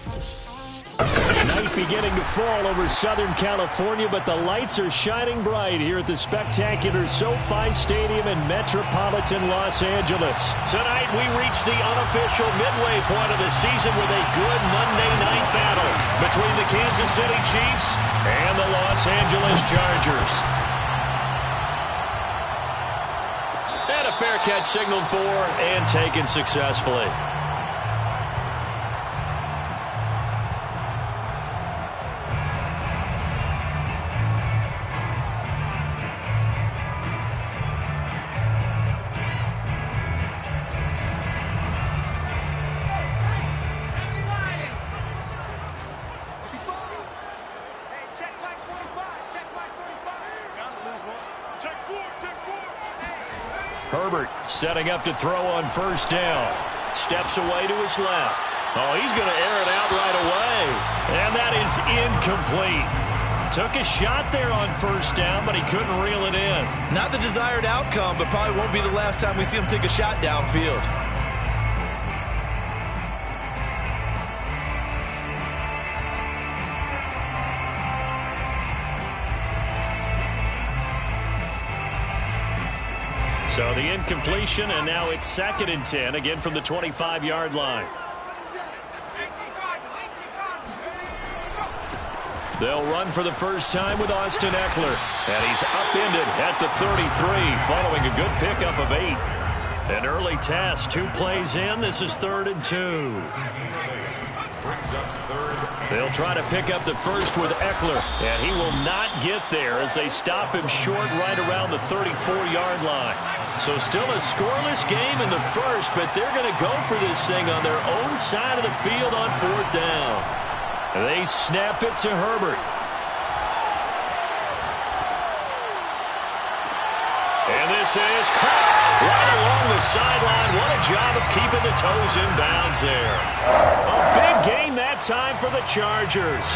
Night beginning to fall over Southern California, but the lights are shining bright here at the spectacular SoFi Stadium in metropolitan Los Angeles. Tonight we reach the unofficial midway point of the season with a good Monday night battle between the Kansas City Chiefs and the Los Angeles Chargers. And a fair catch signaled for and taken successfully. Herbert setting up to throw on first down. Steps away to his left. Oh, he's going to air it out right away. And that is incomplete. Took a shot there on first down, but he couldn't reel it in. Not the desired outcome, but probably won't be the last time we see him take a shot downfield. So the incompletion, and now it's 2nd and 10, again from the 25-yard line. They'll run for the first time with Austin Ekeler. And he's upended at the 33, following a good pickup of 8. An early task, 2 plays in. This is 3rd and 2. They'll try to pick up the first with Ekeler, and he will not get there as they stop him short right around the 34-yard line. So still a scoreless game in the first, but they're going to go for this thing on their own side of the field on 4th down. They snap it to Herbert. And this is caught right along the sideline. What a job of keeping the toes in bounds there. A big gain that time for the Chargers.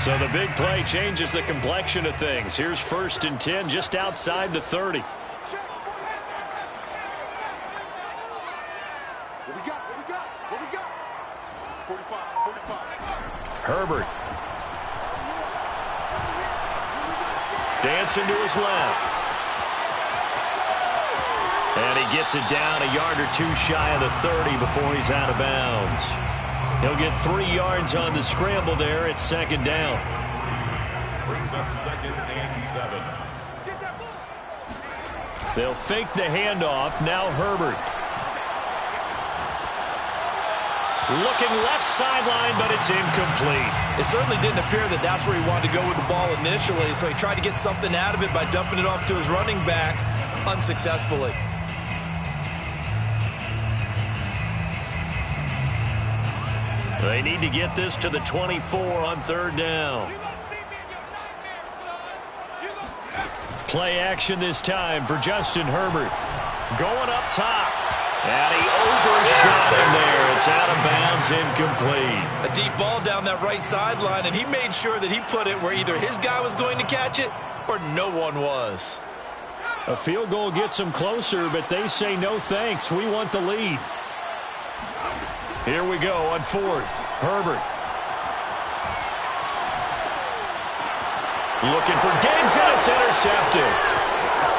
So the big play changes the complexion of things. Here's 1st and 10 just outside the 30. Herbert. Dancing to his left. And he gets it down a yard or 2 shy of the 30 before he's out of bounds. He'll get 3 yards on the scramble there at 2nd down. Brings up 2nd and 7. They'll fake the handoff. Now Herbert. Looking left sideline, but it's incomplete. It certainly didn't appear that that's where he wanted to go with the ball initially, so he tried to get something out of it by dumping it off to his running back unsuccessfully. They need to get this to the 24 on 3rd down. Play action this time for Justin Herbert. Going up top. And he overshot him there. It's out of bounds, incomplete. A deep ball down that right sideline, and he made sure that he put it where either his guy was going to catch it or no one was. A field goal gets them closer, but they say no thanks. We want the lead. Here we go on 4th. Herbert. Looking for Diggs, and it's intercepted.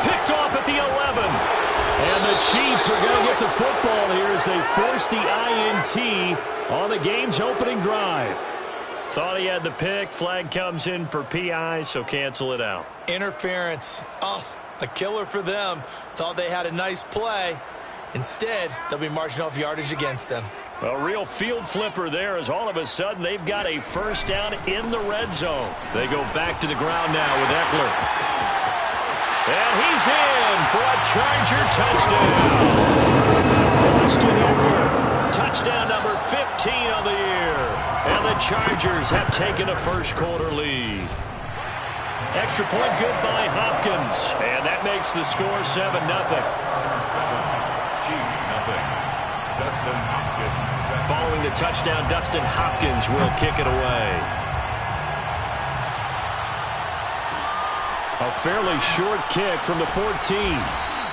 Picked off at the 11. And the Chiefs are going to get the football here as they force the INT on the game's opening drive. Thought he had the pick. Flag comes in for PI, so cancel it out. Interference. Oh, a killer for them. Thought they had a nice play. Instead, they'll be marching off yardage against them. A real field flipper there as all of a sudden they've got a first down in the red zone. They go back to the ground now with Ekeler. And he's in for a Charger touchdown. Austin Ekeler, touchdown number 15 of the year. And the Chargers have taken a first-quarter lead. Extra point good by Hopkins. And that makes the score 7-0. Chiefs, nothing. Dustin Hopkins. Following the touchdown, Dustin Hopkins will kick it away. A fairly short kick from the 14.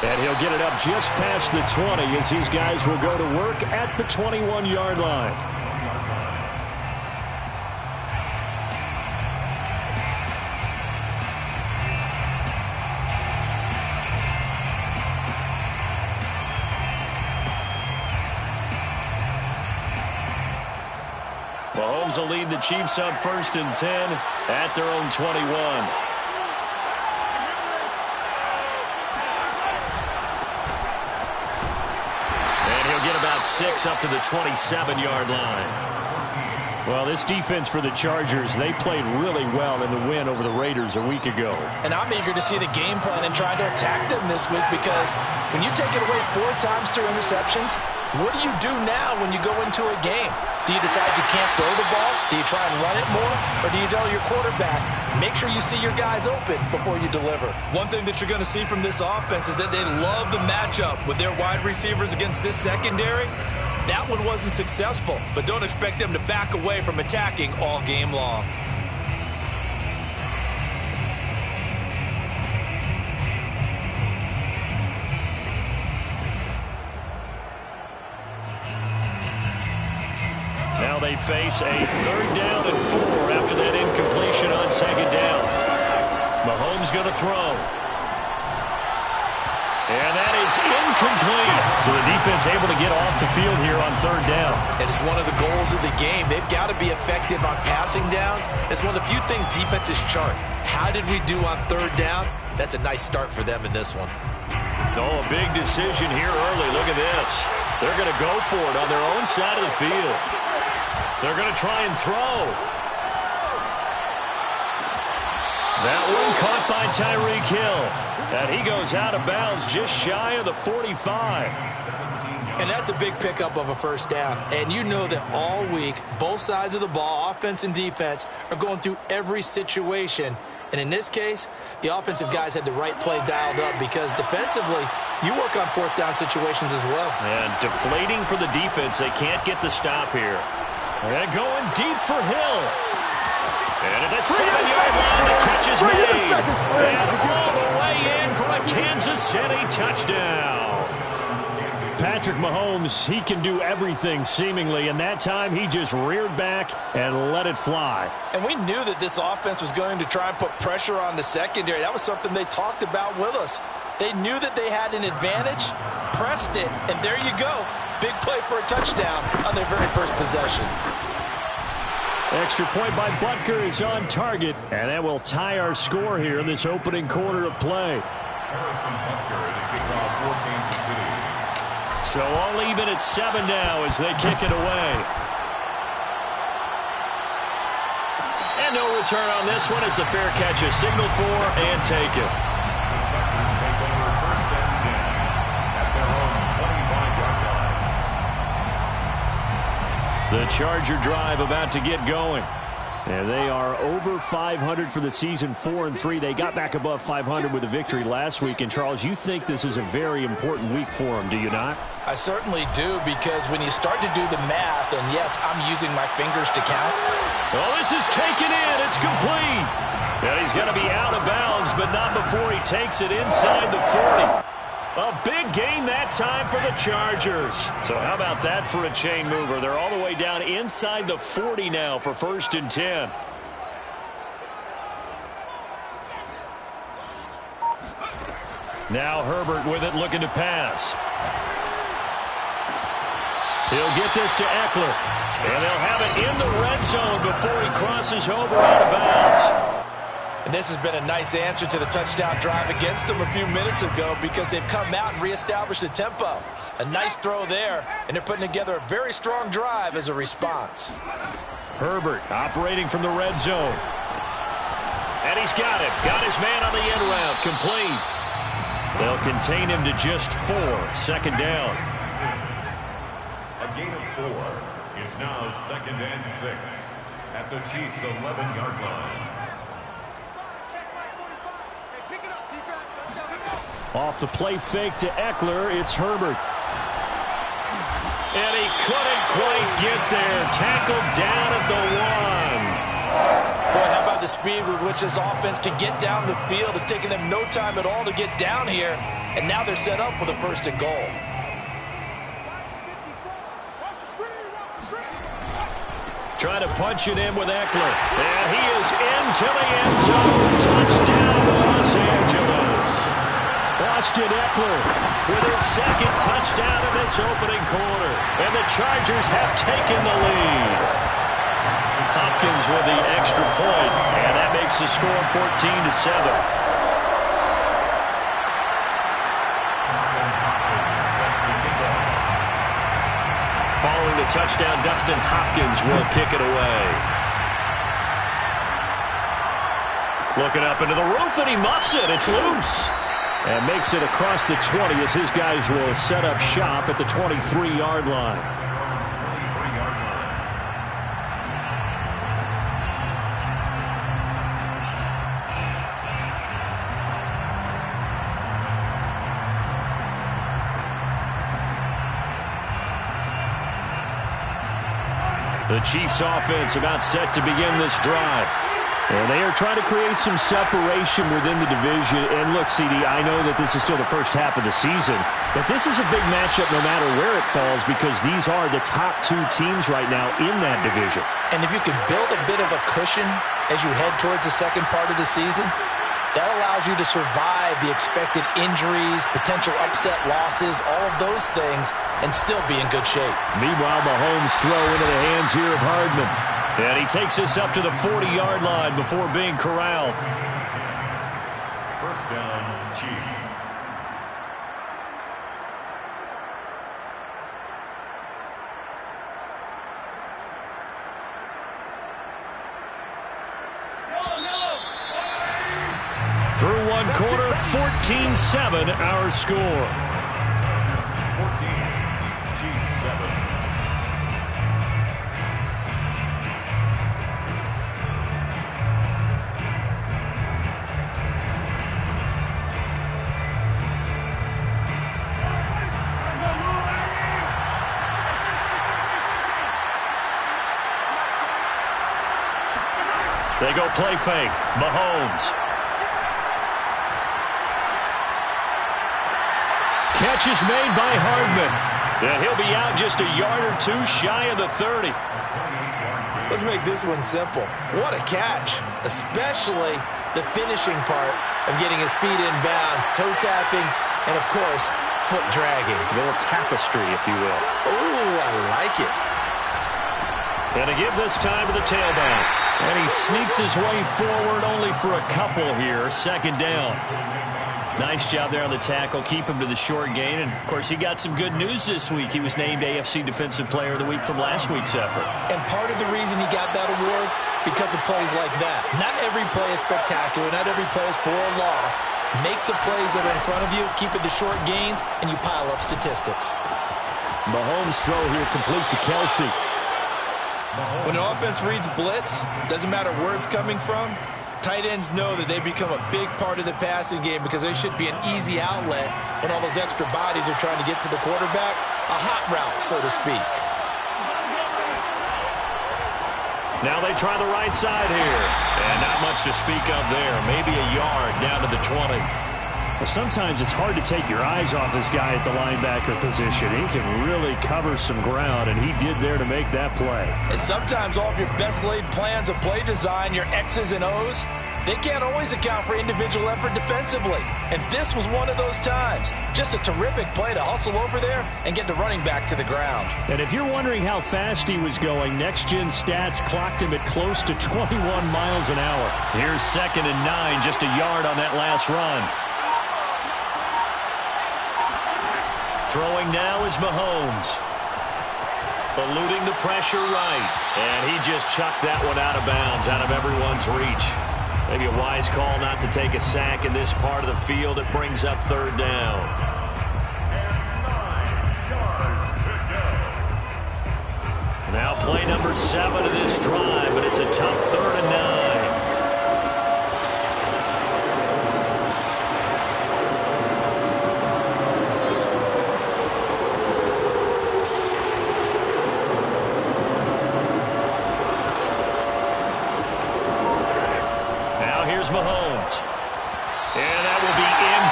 And he'll get it up just past the 20 as these guys will go to work at the 21-yard line. Mahomes will lead the Chiefs up 1st and 10 at their own 21. Get about 6 up to the 27-yard line. Well, this defense for the Chargers, they played really well in the win over the Raiders a week ago. And I'm eager to see the game plan and try to attack them this week, because when you take it away 4 times through interceptions, what do you do now when you go into a game? Do you decide you can't throw the ball? Do you try and run it more? Or do you tell your quarterback, make sure you see your guys open before you deliver? One thing that you're going to see from this offense is that they love the matchup with their wide receivers against this secondary. That one wasn't successful, but don't expect them to back away from attacking all game long. Now they face a 3rd down and 4 after that incompletion on 2nd down. Mahomes going to throw. And that is incomplete. So the defense able to get off the field here on 3rd down. And it's one of the goals of the game. They've got to be effective on passing downs. It's one of the few things defenses chart. How did we do on 3rd down? That's a nice start for them in this one. Oh, a big decision here early. Look at this. They're going to go for it on their own side of the field. They're going to try and throw. That one caught by Tyreek Hill. And he goes out of bounds just shy of the 45. And that's a big pickup of a 1st down. And you know that all week, both sides of the ball, offense and defense, are going through every situation. And in this case, the offensive guys had the right play dialed up, because defensively, you work on 4th down situations as well. And deflating for the defense. They can't get the stop here. And going deep for Hill. And at the 7-yard line, the catch is made. And all the way in for a Kansas City touchdown. Patrick Mahomes, he can do everything seemingly, and that time he just reared back and let it fly. And we knew that this offense was going to try and put pressure on the secondary. That was something they talked about with us. They knew that they had an advantage, pressed it, and there you go. Big play for a touchdown on their very first possession. Extra point by Butker is on target, and that will tie our score here in this opening quarter of play. Harrison Butker to kick off for Kansas City. So all even at 7 now as they kick it away. And no return on this one as the fair catch is signaled for and taken. The Chargers take over 1st and 10 at their own 25-yard line. The Charger drive about to get going. And they are over 500 for the season, 4-3. They got back above 500 with a victory last week. And, Charles, you think this is a very important week for them, do you not? I certainly do, because when you start to do the math, and yes, I'm using my fingers to count. Well, this is taken in. It's complete. And he's going to be out of bounds, but not before he takes it inside the 40. A big gain that time for the Chargers. So how about that for a chain mover? They're all the way down inside the 40 now for 1st and 10. Now Herbert with it, looking to pass. He'll get this to Eckler. And they'll have it in the red zone before he crosses over out of bounds. And this has been a nice answer to the touchdown drive against them a few minutes ago, because they've come out and reestablished the tempo. A nice throw there, and they're putting together a very strong drive as a response. Herbert operating from the red zone. And he's got it. Got his man on the end route. Complete. They'll contain him to just 4. 2nd down. A gain of 4. It's now 2nd and 6 at the Chiefs' 11-yard line. Off the play fake to Eckler, it's Herbert. And he couldn't quite get there. Tackled down at the 1. Boy, how about the speed with which this offense can get down the field. It's taken them no time at all to get down here, and now they're set up with a 1st and goal. Trying to punch it in with Eckler. And he is into the end zone. Touchdown, Los Angeles. Austin Eckler with his 2nd touchdown in this opening quarter. And the Chargers have taken the lead. Hopkins with the extra point, and that makes the score 14-7. Following the touchdown, Dustin Hopkins will kick it away. Looking up into the roof, and he muffs it. It's loose. And makes it across the 20 as his guys will set up shop at the 23-yard line. The Chiefs offense about set to begin this drive. And they are trying to create some separation within the division. And look, CD, I know that this is still the first half of the season, but this is a big matchup no matter where it falls because these are the top 2 teams right now in that division. And if you can build a bit of a cushion as you head towards the second part of the season, that allows you to survive the expected injuries, potential upset losses, all of those things, and still be in good shape. Meanwhile, Mahomes throw into the hands here of Hardman. And he takes us up to the 40-yard line before being corralled. 1st down, Chiefs. Through 1 quarter, 14-7 our score. 14, Chiefs 7. They go play fake. Mahomes. Catch is made by Hardman. And he'll be out just a yard or 2 shy of the 30. Let's make this one simple. What a catch, especially the finishing part of getting his feet in bounds, toe tapping, and of course, foot dragging. A little tapestry, if you will. Ooh, I like it. And to give this time to the tailback. And he sneaks his way forward only for a couple here. 2nd down. Nice job there on the tackle. Keep him to the short gain. And, of course, he got some good news this week. He was named AFC Defensive Player of the Week from last week's effort. And part of the reason he got that award, because of plays like that. Not every play is spectacular. Not every play is for a loss. Make the plays that are in front of you, keep it to short gains, and you pile up statistics. Mahomes' throw here complete to Kelsey. When the offense reads blitz, doesn't matter where it's coming from, tight ends know that they become a big part of the passing game because they should be an easy outlet when all those extra bodies are trying to get to the quarterback. A hot route, so to speak. Now they try the right side here. And not much to speak of there. Maybe a yard down to the 20. Well, sometimes it's hard to take your eyes off this guy at the linebacker position. He can really cover some ground, and he did there to make that play. And sometimes all of your best laid plans of play design, your X's and O's, they can't always account for individual effort defensively. And this was one of those times. Just a terrific play to hustle over there and get the running back to the ground. And if you're wondering how fast he was going, Next Gen Stats clocked him at close to 21 miles an hour. Here's 2nd and 9, just a yard on that last run. Throwing now is Mahomes. Eluding the pressure right. And he just chucked that one out of bounds, out of everyone's reach. Maybe a wise call not to take a sack in this part of the field. It brings up 3rd down. Now play number 7 of this drive, but it's a tough 3rd and 9.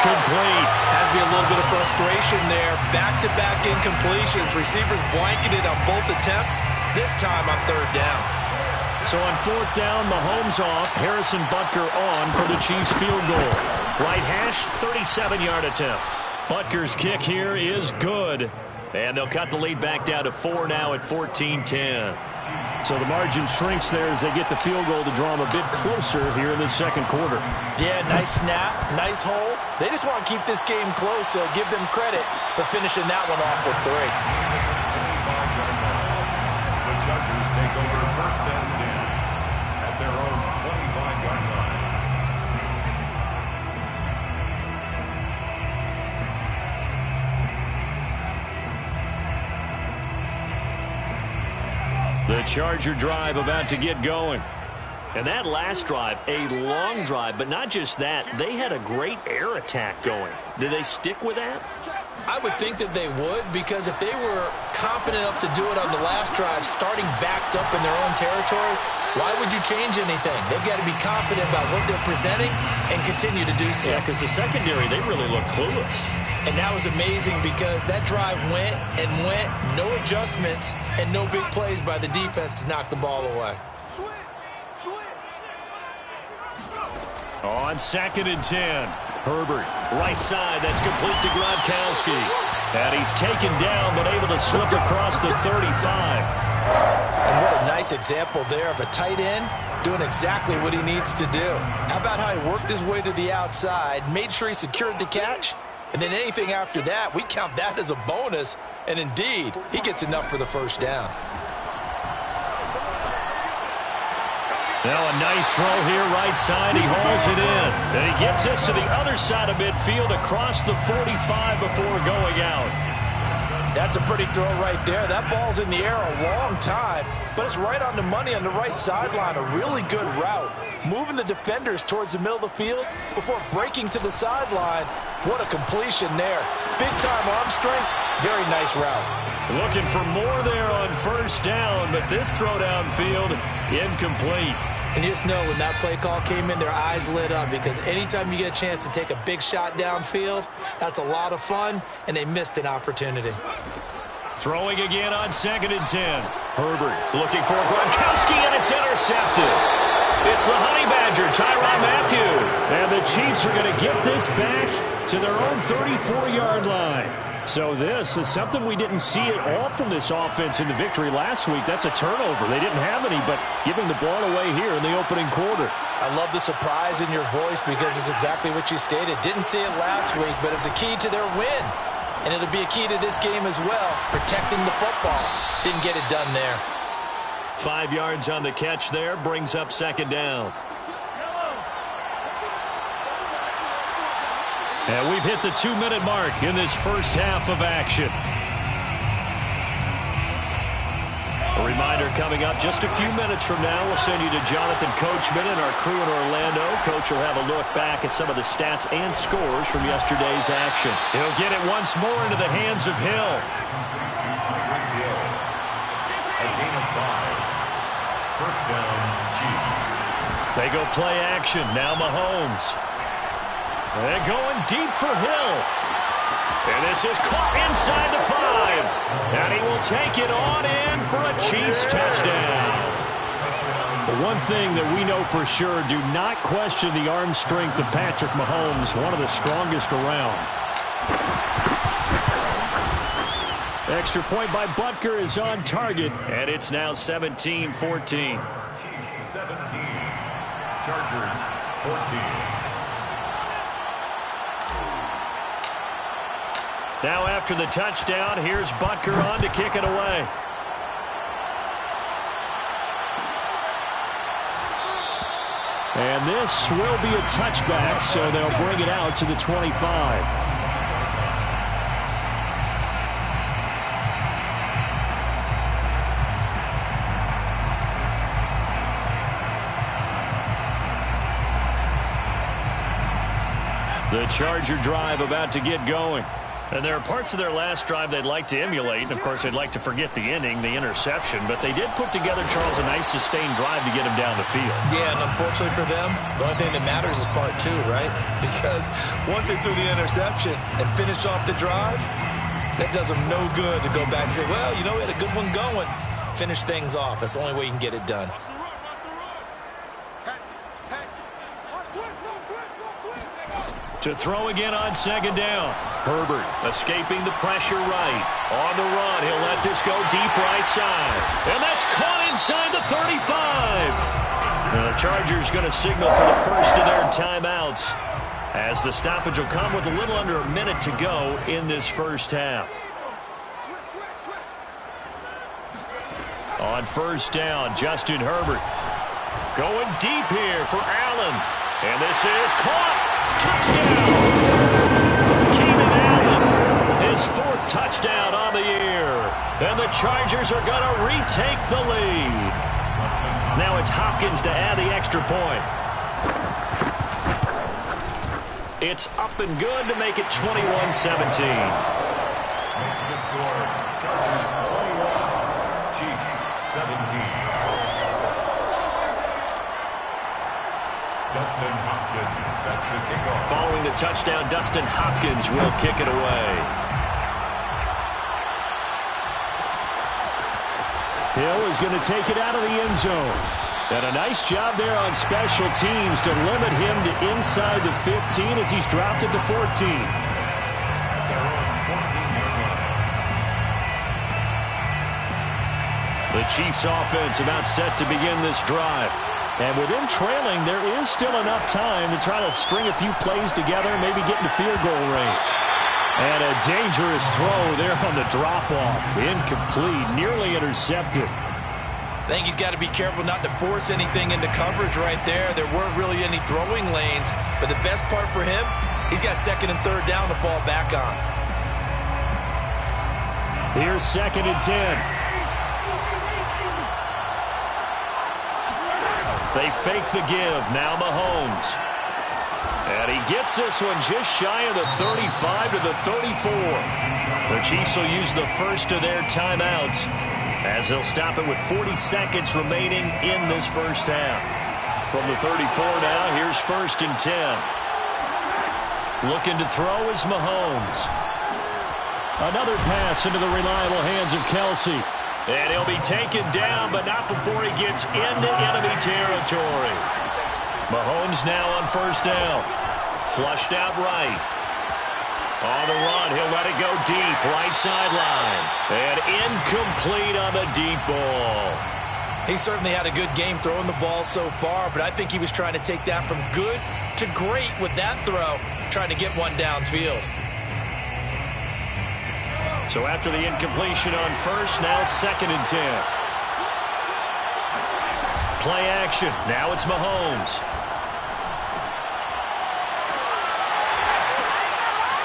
incomplete. Has to be a little bit of frustration there. Back-to-back incompletions. Receivers blanketed on both attempts, this time on third down. So on fourth down, Mahomes off. Harrison Butker on for the Chiefs field goal. Right hash, 37-yard attempt. Butker's kick here is good. And they'll cut the lead back down to 4 now at 14-10. So the margin shrinks there as they get the field goal to draw them a bit closer here in the second quarter. Yeah, nice snap, nice hole. They just want to keep this game close, so give them credit for finishing that one off with 3. The Chargers take over first and 10 at their own 25-yard line. The Charger drive about to get going. And that last drive, a long drive, but not just that. They had a great air attack going. Did they stick with that? I would think that they would, because if they were confident enough to do it on the last drive, starting backed up in their own territory, why would you change anything? They've got to be confident about what they're presenting and continue to do so. Yeah, because the secondary, they really look clueless. And that was amazing because that drive went and went, no adjustments, and no big plays by the defense to knock the ball away. On second and 10, Herbert, right side, that's complete to Gronkowski. And he's taken down, but able to slip across the 35. And what a nice example there of a tight end doing exactly what he needs to do. How about how he worked his way to the outside, made sure he secured the catch, and then anything after that, we count that as a bonus. And indeed, he gets enough for the first down. Now a nice throw here, right side. He hauls it in. And he gets this to the other side of midfield across the 45 before going out. That's a pretty throw right there. That ball's in the air a long time, but it's right on the money on the right sideline. A really good route. Moving the defenders towards the middle of the field before breaking to the sideline. What a completion there. Big-time arm strength. Very nice route. Looking for more there on first down, but this throw downfield, incomplete. And you just know when that play call came in, their eyes lit up, because anytime you get a chance to take a big shot downfield, that's a lot of fun, and they missed an opportunity. Throwing again on second and 10. Herbert looking for Gronkowski, and it's intercepted. It's the Honey Badger, Tyrann Mathieu. And the Chiefs are going to get this back to their own 34-yard line. So this is something we didn't see at all from this offense in the victory last week. That's a turnover. They didn't have any, but giving the ball away here in the opening quarter. I love the surprise in your voice because it's exactly what you stated. Didn't see it last week, but it's a key to their win. And it'll be a key to this game as well, protecting the football. Didn't get it done there. 5 yards on the catch there, brings up second down. And we've hit the 2-minute mark in this first half of action. A reminder coming up just a few minutes from now, we'll send you to Jonathan Coachman and our crew in Orlando. Coach will have a look back at some of the stats and scores from yesterday's action. He'll get it once more into the hands of Hill. A gain of 5. First down, Chiefs. They go play action. Now Mahomes. They're going deep for Hill. And this is caught inside the 5. And he will take it on in for a Chiefs touchdown. The one thing that we know for sure, do not question the arm strength of Patrick Mahomes, one of the strongest around. Extra point by Butker is on target, and it's now 17-14. Chiefs 17. Chargers 14. Now after the touchdown, here's Butker on to kick it away. And this will be a touchback, so they'll bring it out to the 25. The Charger drive about to get going. And there are parts of their last drive they'd like to emulate. And, of course, they'd like to forget the inning, the interception. But they did put together, Charles, a nice sustained drive to get him down the field. Yeah, and unfortunately for them, the only thing that matters is part two, right? Because once they threw the interception and finished off the drive, that does them no good to go back and say, well, you know, we had a good one going. Finish things off. That's the only way you can get it done. To throw again on second down. Herbert escaping the pressure right. On the run, he'll let this go deep right side. And that's caught inside the 35. And the Chargers going to signal for the first of their timeouts, as the stoppage will come with a little under a minute to go in this first half. On first down, Justin Herbert going deep here for Allen. And this is caught. Touchdown! Keenan Allen, his fourth touchdown on the year. And the Chargers are going to retake the lead. Now it's Hopkins to add the extra point. It's up and good to make it 21-17. Makes the score Chargers 21, Chiefs 17. Dustin Hopkins set to kick off. Following the touchdown, Dustin Hopkins will kick it away. Hill is going to take it out of the end zone. And a nice job there on special teams to limit him to inside the 15 as he's dropped at the 14. Their own 14-yard line. The Chiefs offense about set to begin this drive. And with them trailing, there is still enough time to try to string a few plays together, maybe get into field goal range. And a dangerous throw there on the drop-off. Incomplete, nearly intercepted. I think he's got to be careful not to force anything into coverage right there. There weren't really any throwing lanes. But the best part for him, he's got second and third down to fall back on. Here's second and 10. They fake the give. Now Mahomes. And he gets this one just shy of the 35 to the 34. The Chiefs will use the first of their timeouts, as they'll stop it with 40 seconds remaining in this first half. From the 34 now, here's first and 10. Looking to throw is Mahomes. Another pass into the reliable hands of Kelsey. And he'll be taken down, but not before he gets into enemy territory. Mahomes now on first down. Flushed out right. On the run, he'll let it go deep, right sideline. And incomplete on the deep ball. He certainly had a good game throwing the ball so far, but I think he was trying to take that from good to great with that throw, trying to get one downfield. So after the incompletion on first, now second and 10. Play action. Now it's Mahomes.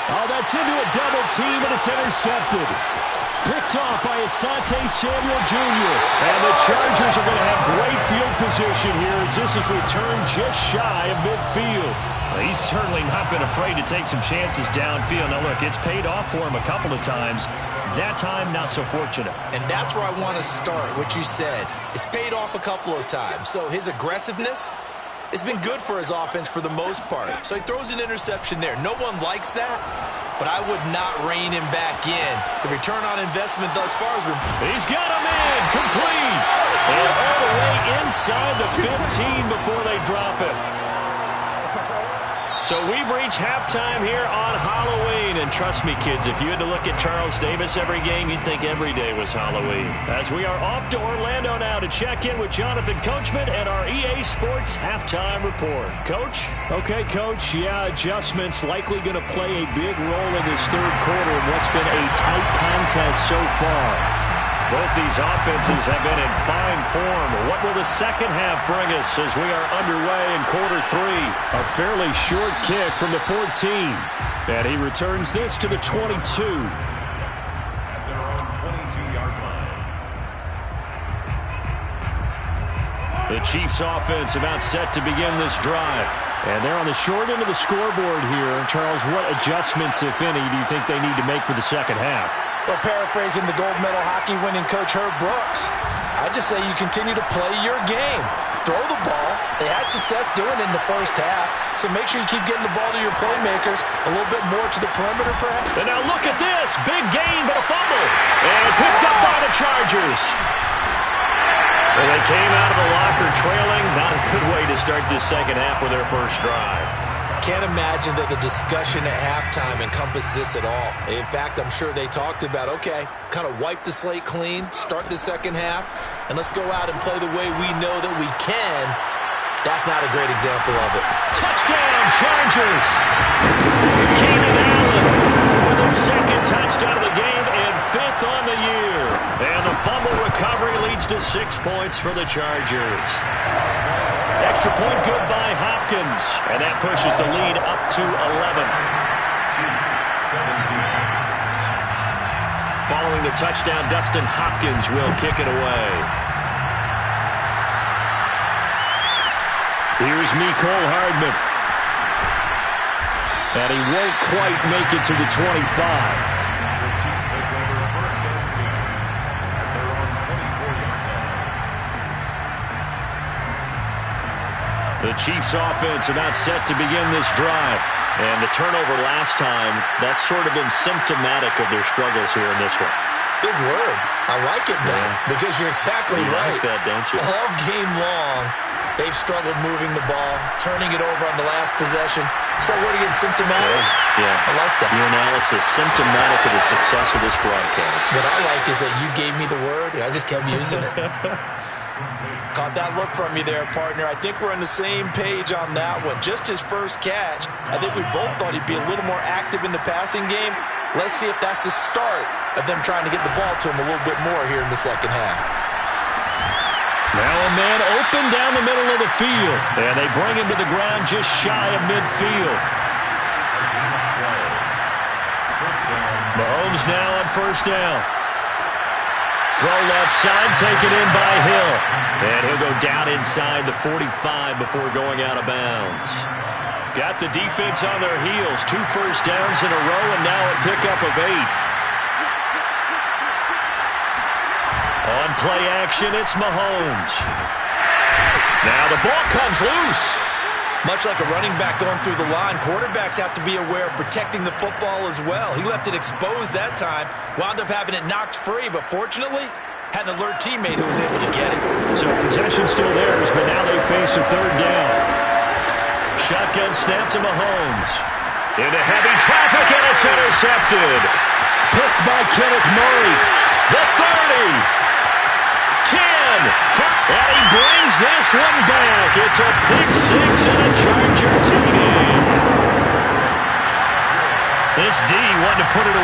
Oh, that's into a double team, and it's intercepted. Picked off by Asante Samuel Jr. And the Chargers are going to have great field position here as this is returned just shy of midfield. He's certainly not been afraid to take some chances downfield. Now, look, it's paid off for him a couple of times. That time, not so fortunate. And that's where I want to start, what you said. It's paid off a couple of times. So his aggressiveness has been good for his offense for the most part. So he throws an interception there. No one likes that, but I would not rein him back in. The return on investment thus far has been... He's got him in, complete. And all the way inside the 15 before they drop it. So we've reached halftime here on Halloween. And trust me, kids, if you had to look at Charles Davis every game, you'd think every day was Halloween. As we are off to Orlando now to check in with Jonathan Coachman and our EA Sports Halftime Report. Coach? Okay, Coach. Yeah, adjustments likely going to play a big role in this third quarter in what's been a tight contest so far. Both these offenses have been in fine form. What will the second half bring us as we are underway in quarter three? A fairly short kick from the 14. And he returns this to the 22. At their own 22-yard line. The Chiefs offense about set to begin this drive. And they're on the short end of the scoreboard here. Charles, what adjustments, if any, do you think they need to make for the second half? Well, paraphrasing the gold medal hockey winning coach Herb Brooks, I just say you continue to play your game. Throw the ball. They had success doing it in the first half, so make sure you keep getting the ball to your playmakers a little bit more to the perimeter, perhaps. And now look at this. Big gain, but a fumble. And picked up by the Chargers. And they came out of the locker trailing. Not a good way to start this second half with their first drive. Can't imagine that the discussion at halftime encompassed this at all. In fact, I'm sure they talked about, okay, kind of wipe the slate clean, start the second half, and let's go out and play the way we know that we can. That's not a great example of it. Touchdown, Chargers. Keenan Allen with a second touchdown of the game and 5th on the year. And the fumble recovery leads to 6 points for the Chargers. Extra point good by Hopkins. And that pushes the lead up to 11. Chiefs 17. Following the touchdown, Dustin Hopkins will kick it away. Here's Mecole Hardman. And he won't quite make it to the 25. The Chiefs take over first and 10 at their own 24-yard line. The Chiefs offense about set to begin this drive. And the turnover last time, that's sort of been symptomatic of their struggles here in this one. Big word. I like it, though, because you're exactly right. You like that, don't you? All game long, they've struggled moving the ball, turning it over on the last possession. Is that word again, symptomatic? Yeah. I like that. Your analysis, symptomatic of the success of this broadcast. What I like is that you gave me the word, and I just kept using it. Caught that look from you there, partner. I think we're on the same page on that one. Just his first catch. I think we both thought he'd be a little more active in the passing game. Let's see if that's the start of them trying to get the ball to him a little bit more here in the second half. Now a man open down the middle of the field. And they bring him to the ground just shy of midfield. Mahomes now on first down. Throw left side, taken in by Hill. And he'll go down inside the 45 before going out of bounds. Got the defense on their heels. 2 first downs in a row, and now a pickup of 8. On play action, it's Mahomes. Now the ball comes loose. Much like a running back going through the line, quarterbacks have to be aware of protecting the football as well. He left it exposed that time, wound up having it knocked free, but fortunately, had an alert teammate who was able to get it. So possession still theirs, but now they face a third down. Shotgun snap to Mahomes. Into heavy traffic, and it's intercepted. Picked by Kenneth Murray. The 30. 10. And he brings this one back. It's a pick 6 and a Charger TD. This D wanted to put it away.